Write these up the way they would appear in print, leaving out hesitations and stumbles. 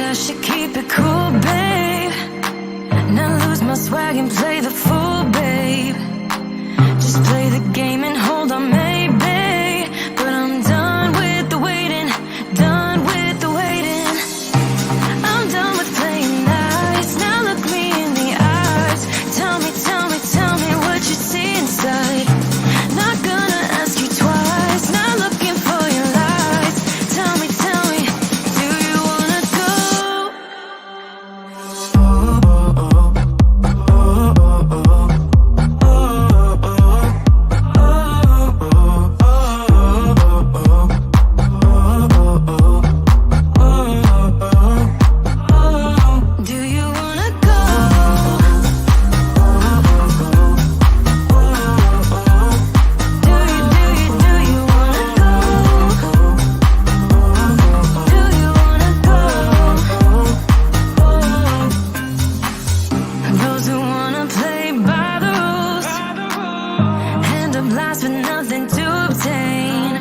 I should keep it cool, babe. Not lose my swag and play the fool, babe. Just play the game and hold on, maybe. But I'm done with the waiting, done with the waiting. I'm done with playing nice. Now look me in the eyes. Tell me, tell me, tell me what you see inside. Not gonna ask you twice. Not looking for your lies. Tell me, do you wanna go? Do you wanna go? Do you wanna go? Do you wanna go? Those who wanna play by the rules end up last with nothing to obtain.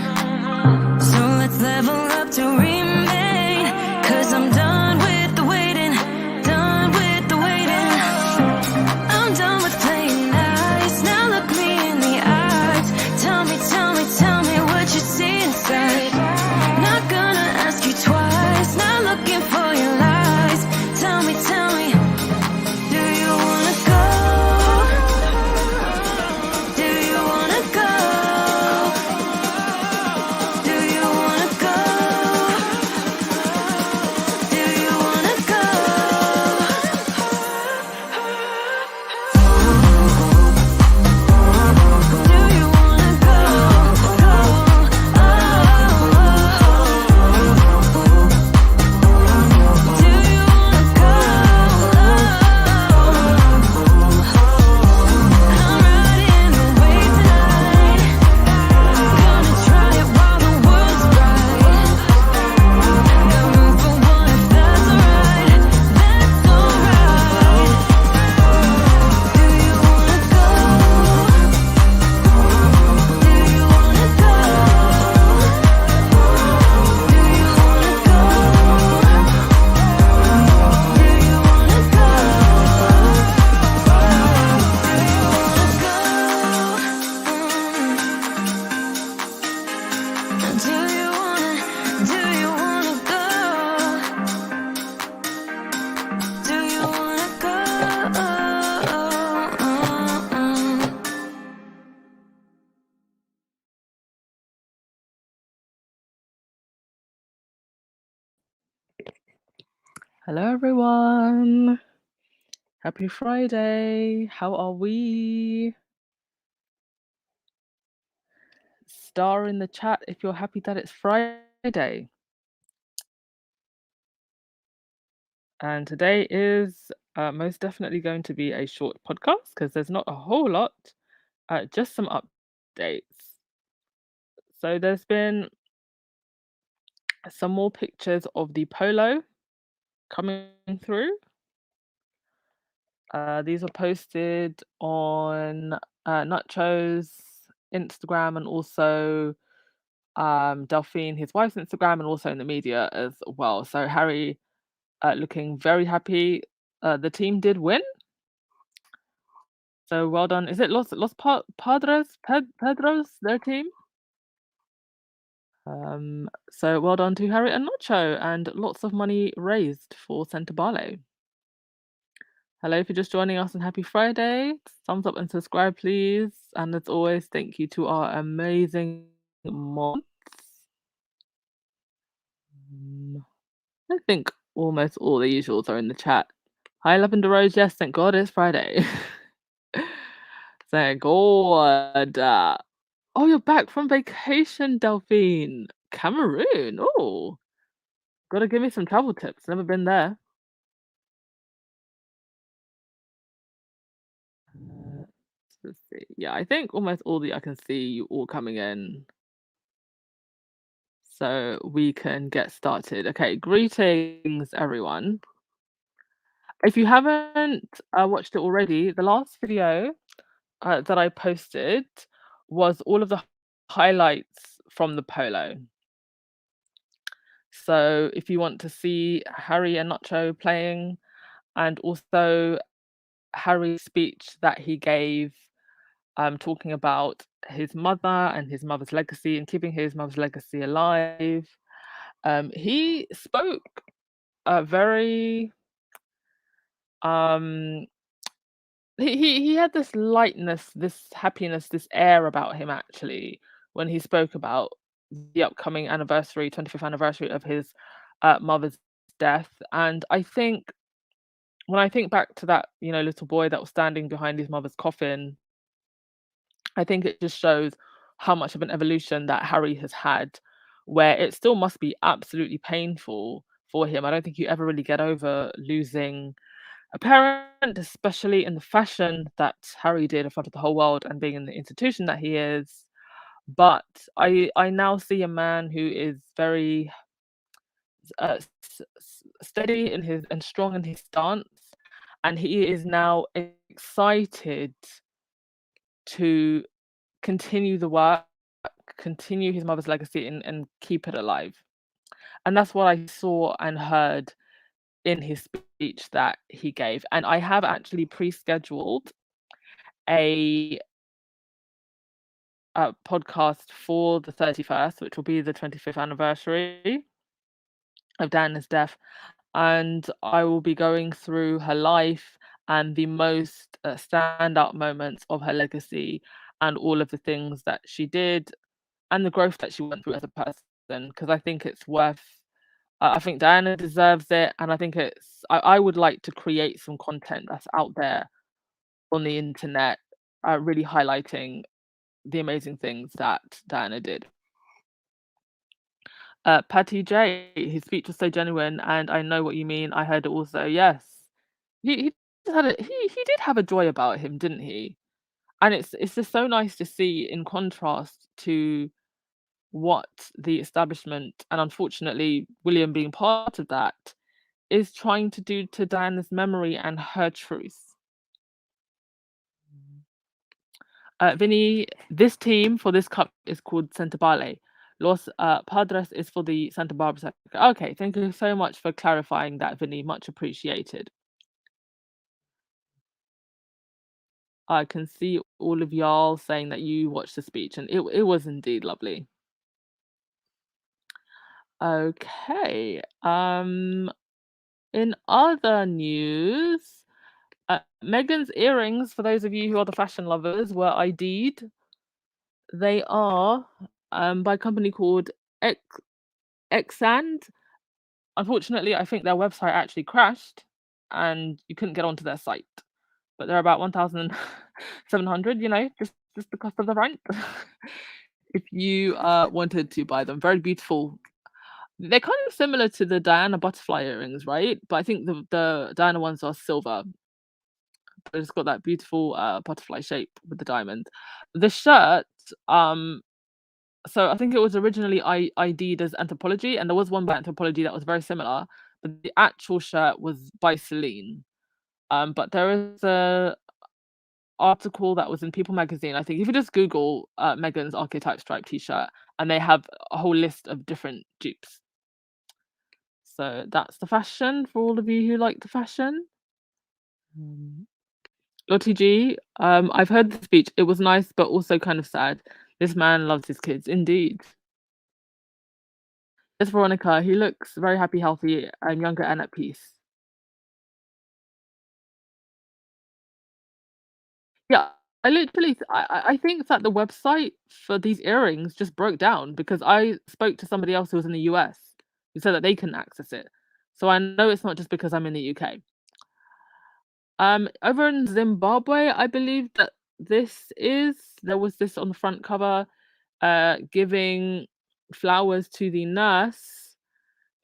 So let's level up to remain. 'Cause I'm done with the waiting, done with the waiting. I'm done with playing nice. Now look me in the eyes. Tell me, tell me, tell me what you see inside. Not gonna ask you twice. Not looking for your lies. Tell me, do you wanna go? Do you wanna go? Do you wanna go? Do you wanna go? Do you wanna go? Do you wanna go? I'm riding away tonight. Gonna try it while the world's bright. Got room for one if that's alright. That's alright. Do you wanna go? Do you wanna go? Do you wanna go? Do you wanna go? Do you wanna go? Do you wanna go? Hello, everyone. Happy Friday. How are we? Star in the chat if you're happy that it's Friday. And today is most definitely going to be a short podcast because there's not a whole lot, just some updates. So there's been some more pictures of the Polo coming through. These were posted on Nacho's Instagram and also Delphine, his wife's Instagram, and also in the media as well. So Harry looking very happy. The team did win. So well done. Is it Los Padres? Pedros, their team? So well done to Harry and Nacho, and lots of money raised for Centre Barley. Hello, if you're just joining us, and happy Friday. Thumbs up and subscribe, please. And as always, thank you to our amazing mods. I think almost all the usuals are in the chat. Hi, Lavender Rose. Yes, thank God it's Friday. Thank God. Oh, you're back from vacation, Delphine. Cameroon. Oh, gotta give me some travel tips. Never been there. Let's see. Yeah, I think almost all I can see you all coming in. So we can get started. Okay, greetings, everyone. If you haven't watched it already, the last video that I posted was all of the highlights from the Polo. So if you want to see Harry and Nacho playing, and also Harry's speech that he gave, talking about his mother and his mother's legacy and keeping his mother's legacy alive. He spoke very um he had this lightness, this happiness, this air about him actually when he spoke about the upcoming anniversary, 25th anniversary of his mother's death. And I think when I think back to that, little boy that was standing behind his mother's coffin, I think it just shows how much of an evolution that Harry has had, where it still must be absolutely painful for him. I don't think you ever really get over losing a parent, especially in the fashion that Harry did in front of the whole world and being in the institution that he is. But I now see a man who is very steady in his and strong in his stance, and he is now excited to continue the work, continue his mother's legacy, and keep it alive. And that's what I saw and heard in his speech that he gave. And I have actually pre-scheduled a, podcast for the 31st, which will be the 25th anniversary of Diana's death, and I will be going through her life and the most standout moments of her legacy and all of the things that she did and the growth that she went through as a person. Because I think it's worth. I think Diana deserves it, and I think it's. I would like to create some content that's out there on the internet, really highlighting the amazing things that Diana did. Patty J, his speech was so genuine, and I know what you mean. I heard it also. Yes, he he did have a joy about him, didn't he? And it's just so nice to see in contrast to what the establishment, and unfortunately William being part of that, is trying to do to Diana's memory and her truth. Vinny, this team for this cup is called Centabale. Los Padres is for the Santa Barbara sector. Okay, thank you so much for clarifying that, Vinny. Much appreciated. I can see all of y'all saying that you watched the speech, and it was indeed lovely. Okay. In other news, Meghan's earrings, for those of you who are the fashion lovers, were ID'd. They are by a company called X Xand. Unfortunately, I think their website actually crashed and you couldn't get onto their site. But they're about 1,700, just the cost of the rent. If you wanted to buy them. Very beautiful. They're kind of similar to the Diana butterfly earrings, right? But I think the Diana ones are silver. But it's got that beautiful butterfly shape with the diamond. The shirt, so I think it was originally ID'd as Anthropology, and there was one by Anthropology that was very similar, but the actual shirt was by Celine. But there is a article that was in People magazine. I think if you just Google Meghan's archetype striped t-shirt, and they have a whole list of different dupes. So that's the fashion for all of you who like the fashion. Lottie G, I've heard the speech. It was nice, but also kind of sad. This man loves his kids, indeed. Yes, Veronica, he looks very happy, healthy, and younger and at peace. Yeah, I think that the website for these earrings just broke down because I spoke to somebody else who was in the US who said that they couldn't access it. So I know it's not just because I'm in the UK. Over in Zimbabwe, I believe that there was this on the front cover, giving flowers to the nurse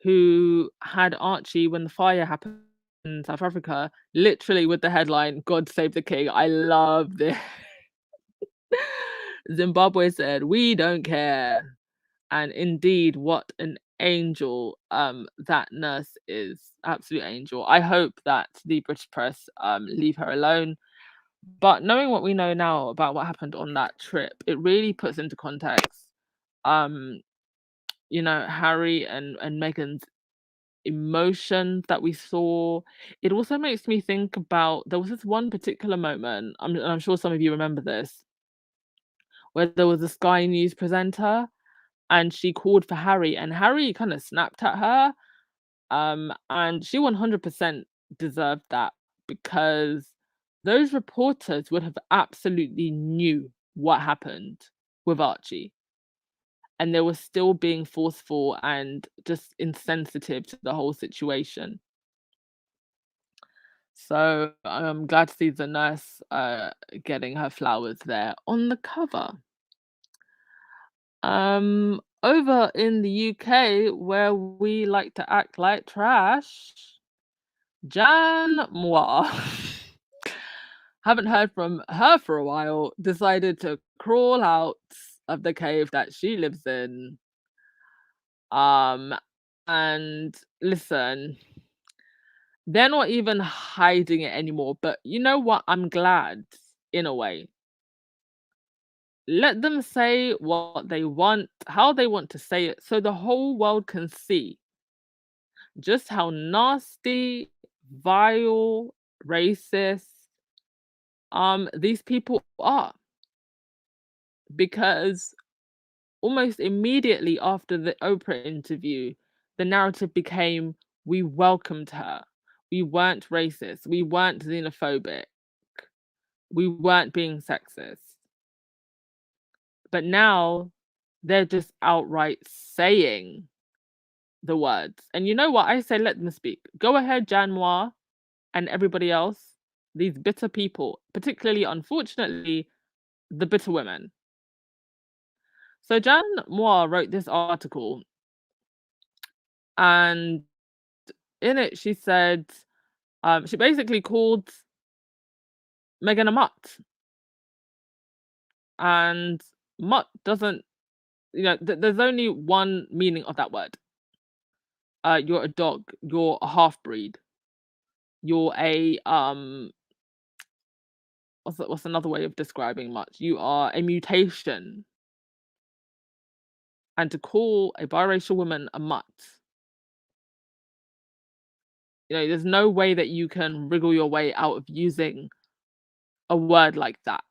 who had Archie when the fire happened in South Africa, literally with the headline, God save the king. I love this. Zimbabwe said, we don't care. And indeed, what an angel that nurse is. Absolute angel. I hope that the British press leave her alone. But knowing what we know now about what happened on that trip, it really puts into context, um, Harry and Meghan's emotions that we saw. It also makes me think about there was this one particular moment, I'm sure some of you remember this, where there was a Sky News presenter and she called for Harry and Harry kind of snapped at her. And she 100% deserved that because those reporters would have absolutely knew what happened with Archie, and they were still being forceful and just insensitive to the whole situation. So I'm glad to see the nurse getting her flowers there on the cover. Over in the UK, where we like to act like trash, Jan Moi, haven't heard from her for a while, decided to crawl out of the cave that she lives in. Um, and listen, they're not even hiding it anymore. But you know what? I'm glad in a way. Let them say what they want, how they want to say it, so the whole world can see just how nasty, vile, racist these people are. Because almost immediately after the Oprah interview, the narrative became we welcomed her. We weren't racist. We weren't xenophobic. We weren't being sexist. But now they're just outright saying the words. And you know what? I say let them speak. Go ahead, Janois and everybody else, these bitter people, particularly, unfortunately, the bitter women. So Jan Moore wrote this article, and in it she said, she basically called Meghan a mutt, and mutt doesn't, there's only one meaning of that word. You're a dog. You're a half breed. You're a what's another way of describing mutt? You are a mutation. And to call a biracial woman a mutt, there's no way that you can wriggle your way out of using a word like that.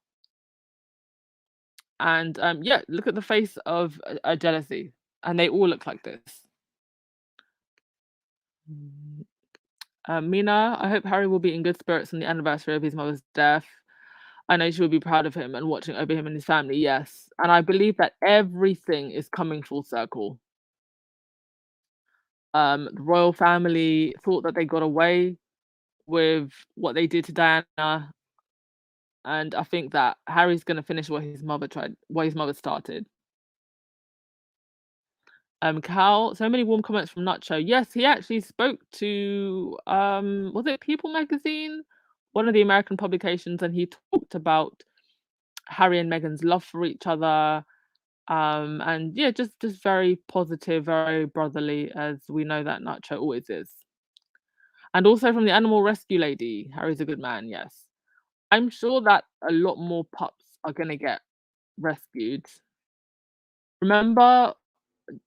And yeah, look at the face of a jealousy, and they all look like this. Mm. Mina, I hope Harry will be in good spirits on the anniversary of his mother's death. I know she will be proud of him and watching over him and his family. Yes, and I believe that everything is coming full circle. The royal family thought that they got away with what they did to Diana, and I think that Harry's gonna finish what his mother started. Cal, so many warm comments from Nacho. Yes, he actually spoke to was it People magazine? One of the American publications, and he talked about Harry and Meghan's love for each other. And yeah, just very positive, very brotherly, as we know that Nacho always is. And also from the animal rescue lady, Harry's a good man, yes. I'm sure that a lot more pups are gonna get rescued. Remember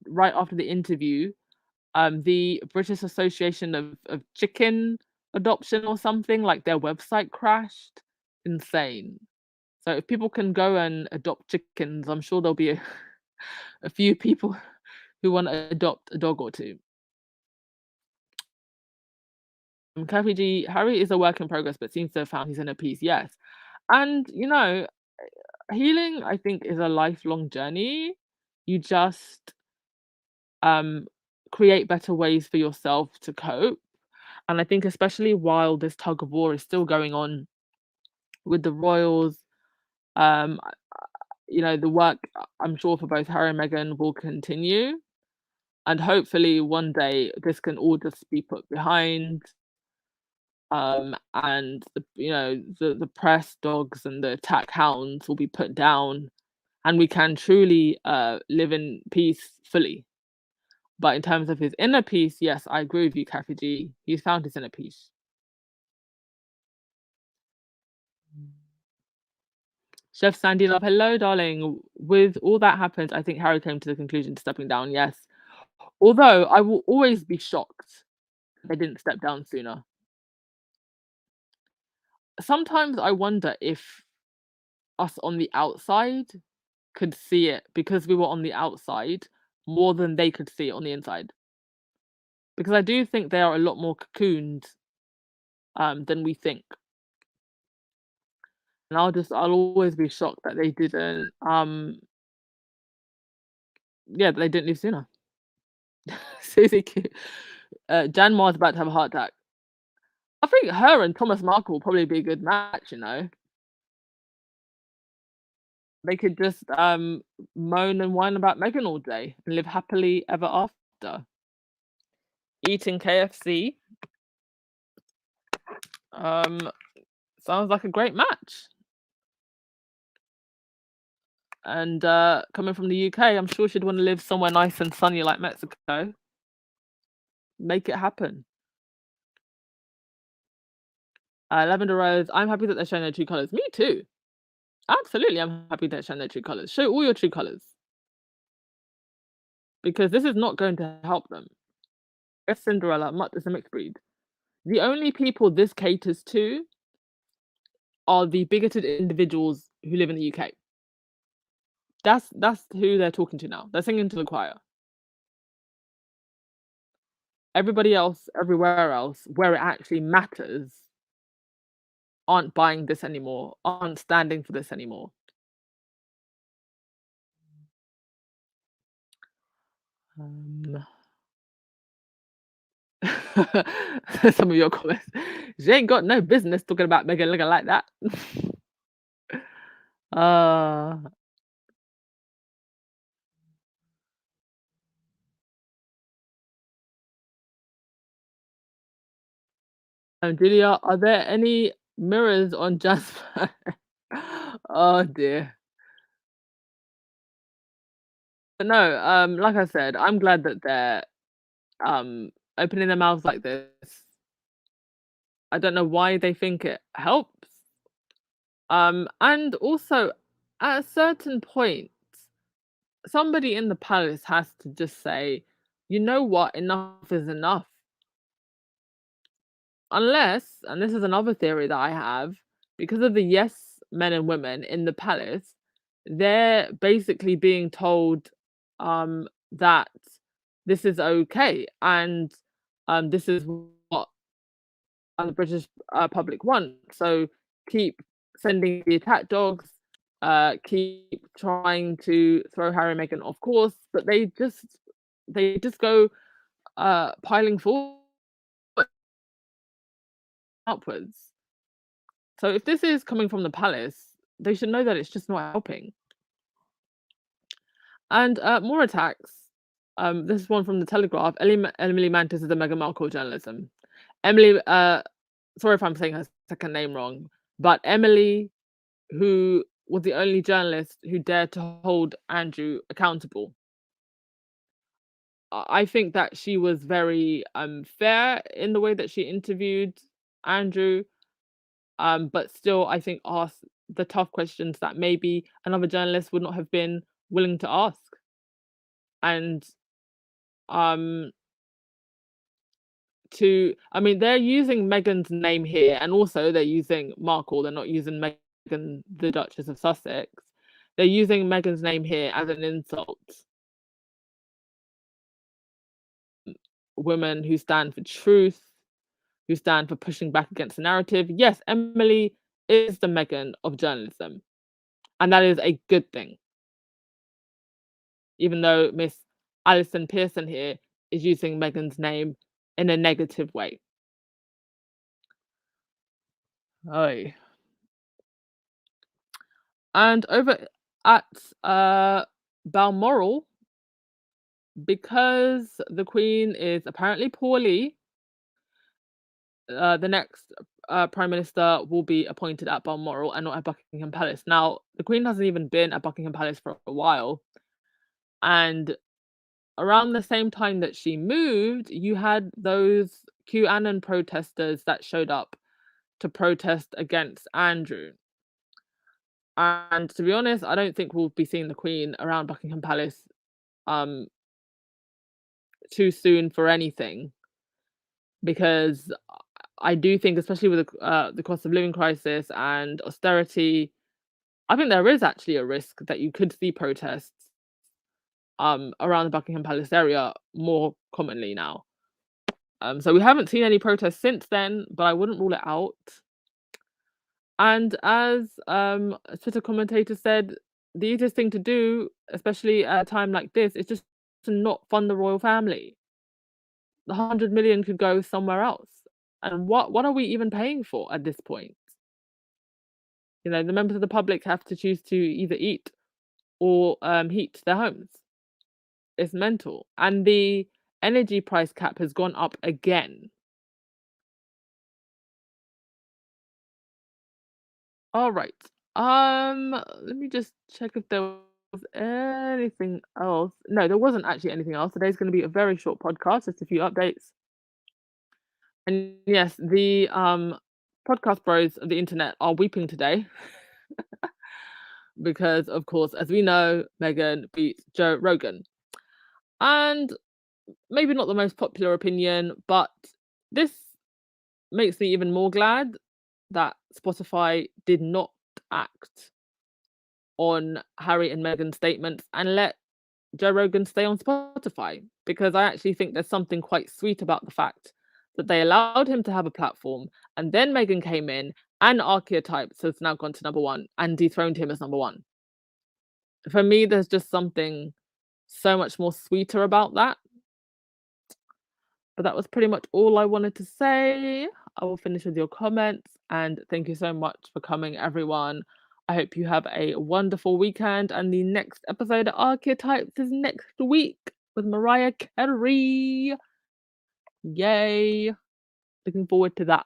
right after the interview, the British Association of Chicken Adoption or something, like their website crashed. Insane. So if people can go and adopt chickens, I'm sure there'll be a few people who want to adopt a dog or two. Kathy G, Harry is a work in progress, but seems to have found his inner peace. Yes. And healing, I think, is a lifelong journey. You just um create better ways for yourself to cope. And I think especially while this tug of war is still going on with the royals, um, the work I'm sure for both Harry and Meghan will continue. And hopefully one day this can all just be put behind. And the press dogs and the attack hounds will be put down, and we can truly live in peace fully. But in terms of his inner peace, yes, I agree with you, Kathy G. He's found his inner peace. Chef Sandy Love, hello, darling. With all that happened, I think Harry came to the conclusion to stepping down. Yes. Although I will always be shocked they didn't step down sooner. Sometimes I wonder if us on the outside could see it because we were on the outside more than they could see it on the inside. Because I do think they are a lot more cocooned than we think. And I'll always be shocked that they didn't yeah, they didn't leave sooner. Susie Q. Jan Ma's about to have a heart attack. I think her and Thomas Markle will probably be a good match, you know. They could just moan and whine about Megan all day and live happily ever after. Eating KFC. Um Sounds like a great match. And coming from the UK, I'm sure she'd want to live somewhere nice and sunny like Mexico. Make it happen. Lavender Rose, I'm happy that they're showing their true colours. Me too. Absolutely, I'm happy they're showing their true colours. Show all your true colours. Because this is not going to help them. Yes, Cinderella, mutt is a mixed breed. The only people this caters to are the bigoted individuals who live in the UK. That's who they're talking to now. They're singing to the choir. Everybody else, everywhere else, where it actually matters, aren't buying this anymore, aren't standing for this anymore. Um, some of your comments. She ain't got no business talking about Megan looking like that. uh, Julia, are there any mirrors on Jasper? Oh dear. But no, like I said, I'm glad that they're opening their mouths like this. I don't know why they think it helps. And also at a certain point, somebody in the palace has to just say, you know what, enough is enough. Unless, and this is another theory that I have, because of the yes men and women in the palace, they're basically being told that this is okay and this is what the British public want. So keep sending the attack dogs, keep trying to throw Harry and Meghan off course, but they just go piling forward upwards. So if this is coming from the palace, they should know that it's just not helping. And more attacks. This is one from the Telegraph. Emily Mantis is a Meghan Markle journalism. Emily, sorry if I'm saying her second name wrong, but Emily, who was the only journalist who dared to hold Andrew accountable. I think that she was very fair in the way that she interviewed Andrew, but still, I think asked the tough questions that maybe another journalist would not have been willing to ask. And um, I mean, they're using Meghan's name here, and also they're using Markle. They're not using Meghan, the Duchess of Sussex. They're using Meghan's name here as an insult. Women who stand for truth, who stand for pushing back against the narrative. Yes, Emily is the Meghan of journalism, and that is a good thing. Even though Miss Alison Pearson here is using Meghan's name in a negative way. Oh. And over at Balmoral, because the Queen is apparently poorly, the next Prime Minister will be appointed at Balmoral and not at Buckingham Palace. Now, the Queen hasn't even been at Buckingham Palace for a while, and around the same time that she moved, you had those QAnon protesters that showed up to protest against Andrew. And to be honest, I don't think we'll be seeing the Queen around Buckingham Palace um too soon for anything because I do think, especially with the cost of living crisis and austerity, I think there is actually a risk that you could see protests around the Buckingham Palace area more commonly now. So we haven't seen any protests since then, but I wouldn't rule it out. And as a Twitter commentator said, the easiest thing to do, especially at a time like this, is just to not fund the royal family. The 100 million could go somewhere else. And what are we even paying for at this point? You know, the members of the public have to choose to either eat or heat their homes. It's mental. And the energy price cap has gone up again. All right. Let me just check if there was anything else. No, there wasn't actually anything else. Today's going to be a very short podcast, just a few updates. And yes, the podcast bros of the internet are weeping today because, of course, as we know, Meghan beat Joe Rogan. And maybe not the most popular opinion, but this makes me even more glad that Spotify did not act on Harry and Meghan's statements and let Joe Rogan stay on Spotify because I actually think there's something quite sweet about the fact that they allowed him to have a platform and then Meghan came in and Archetypes has now gone to number one and dethroned him as number one. For me, there's just something so much more sweeter about that. But that was pretty much all I wanted to say. I will finish with your comments and thank you so much for coming, everyone. I hope you have a wonderful weekend. And the next episode of Archetypes is next week with Mariah Carey. Yay. Looking forward to that.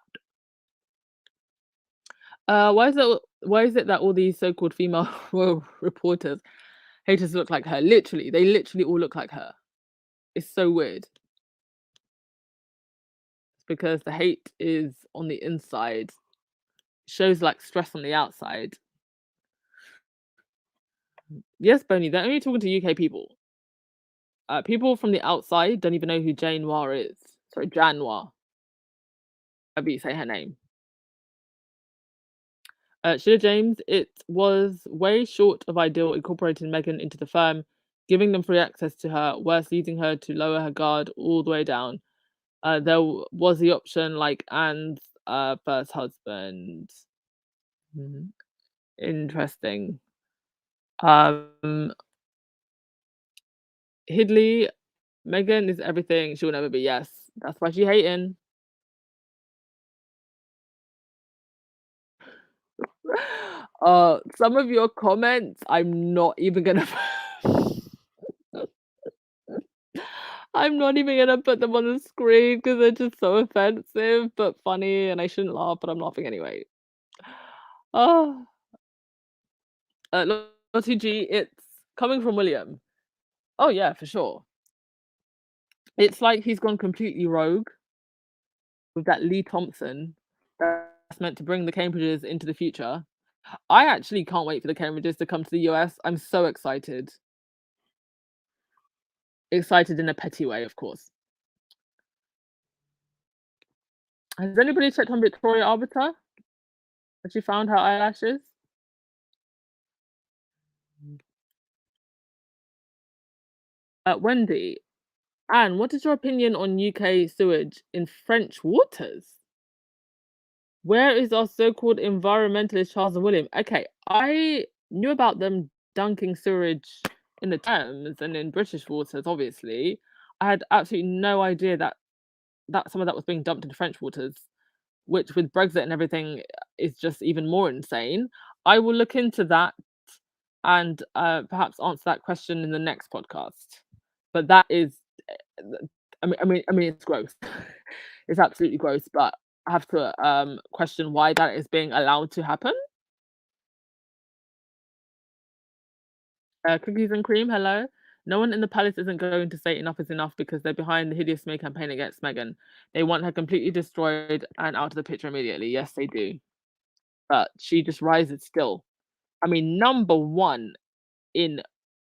Why is it that all these so-called female royal reporters haters look like her? Literally, they literally all look like her. It's so weird. It's because the hate is on the inside. Shows like stress on the outside. Yes, Boney, they're only talking to UK people. People from the outside don't even know who Jane Noir is. Sorry, Jan Noir. However you say her name. Sheila James, it was way short of ideal incorporating Meghan into the firm, giving them free access to her, worse leading her to lower her guard all the way down. There was the option like Anne's first husband. Mhm. Interesting. Um, Hidley, Meghan is everything she'll never be. Yes, that's why she hating. Some of your comments, I'm not even gonna I'm not even gonna put them on the screen because 'cause they're just so offensive, but funny, and I shouldn't laugh, but I'm laughing anyway. Oh, Lottie G, it's coming from William. Oh, yeah, for sure. It's like he's gone completely rogue with that Lee Thompson that's meant to bring the Cambridges into the future. I actually can't wait for the Cambridges to come to the US. I'm so excited. Excited in a petty way, of course. Has anybody checked on Victoria Arbiter? Has she found her eyelashes? Wendy, Anne, what is your opinion on UK sewage in French waters? Where is our so-called environmentalist Charles and William? Okay, I knew about them dunking sewage in the Thames and in British waters, obviously. I had absolutely no idea that some of that was being dumped into French waters, which with Brexit and everything is just even more insane. I will look into that and perhaps answer that question in the next podcast. But that is, I mean, it's gross. It's absolutely gross. But I have to question why that is being allowed to happen. Cookies and cream, hello. No one in the palace isn't going to say enough is enough because they're behind the hideous smear campaign against Meghan. They want her completely destroyed and out of the picture immediately. Yes, they do. But she just rises still. I mean, number one in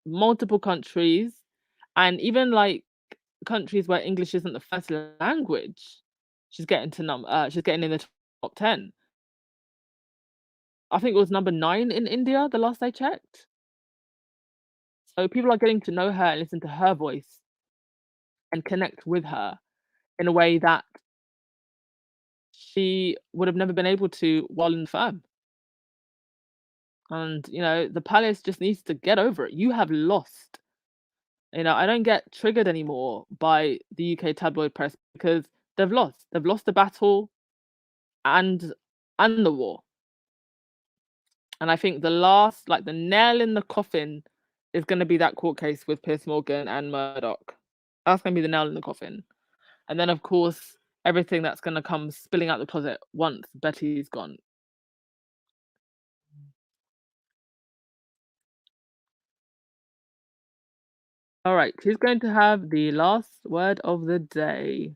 multiple countries, and even like countries where English isn't the first language, she's getting in the top 10. I think it was number 9 in India the last I checked. So people are getting to know her and listen to her voice and connect with her in a way that she would have never been able to while in the firm. And, the palace just needs to get over it. You have lost. I don't get triggered anymore by the UK tabloid press because they've lost. They've lost the battle and the war. And I think the nail in the coffin is going to be that court case with Piers Morgan and Murdoch. That's going to be the nail in the coffin. And then, of course, everything that's going to come spilling out the closet once Betty's gone. All right, who's going to have the last word of the day?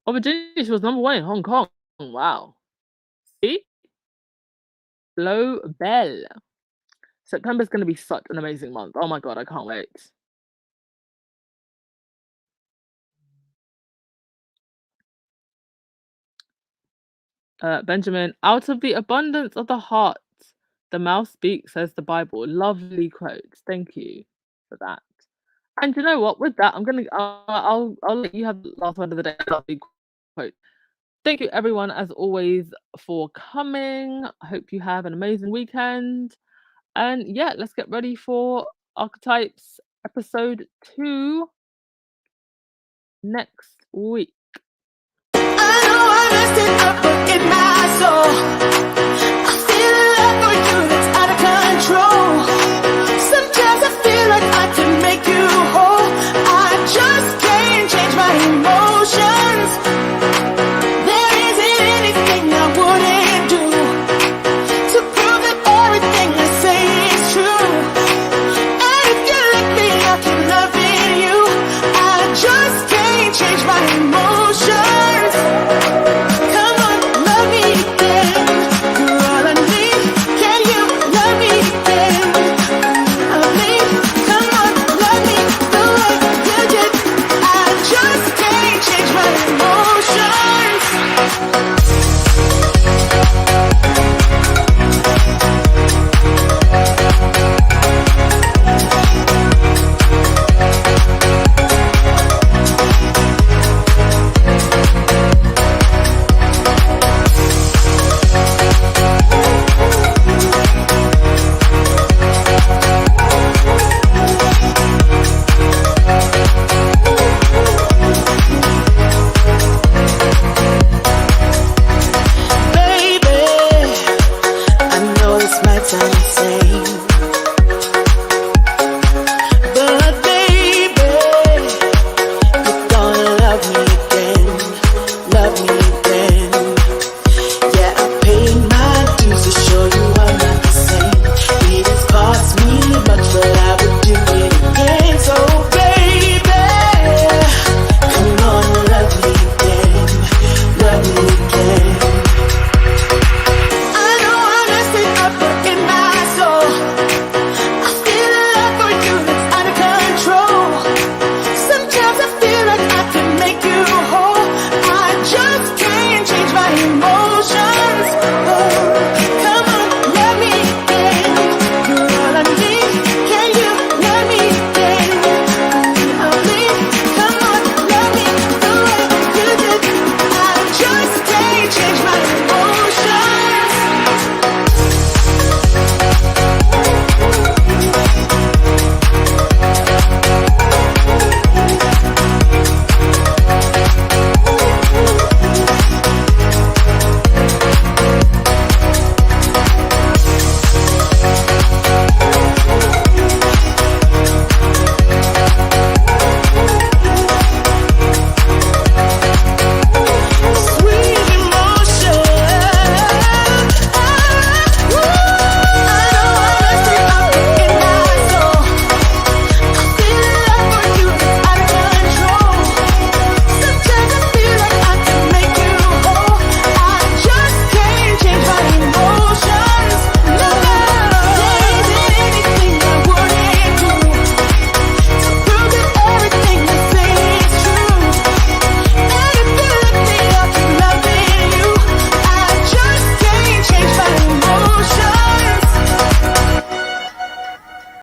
Oh, Virginia, she was number 1 in Hong Kong. Wow. See? Blow bell. September's going to be such an amazing month. Oh my God, I can't wait. Benjamin, out of the abundance of the heart, the mouth speaks, says the Bible. Lovely quote. Thank you for that. And you know what? With that, I'll let you have the last word of the day. Lovely quote. Thank you, everyone, as always, for coming. I hope you have an amazing weekend. And yeah, let's get ready for Archetypes episode 2 next week. I know I messed it up, but in my soul, I feel a love for you that's out of control.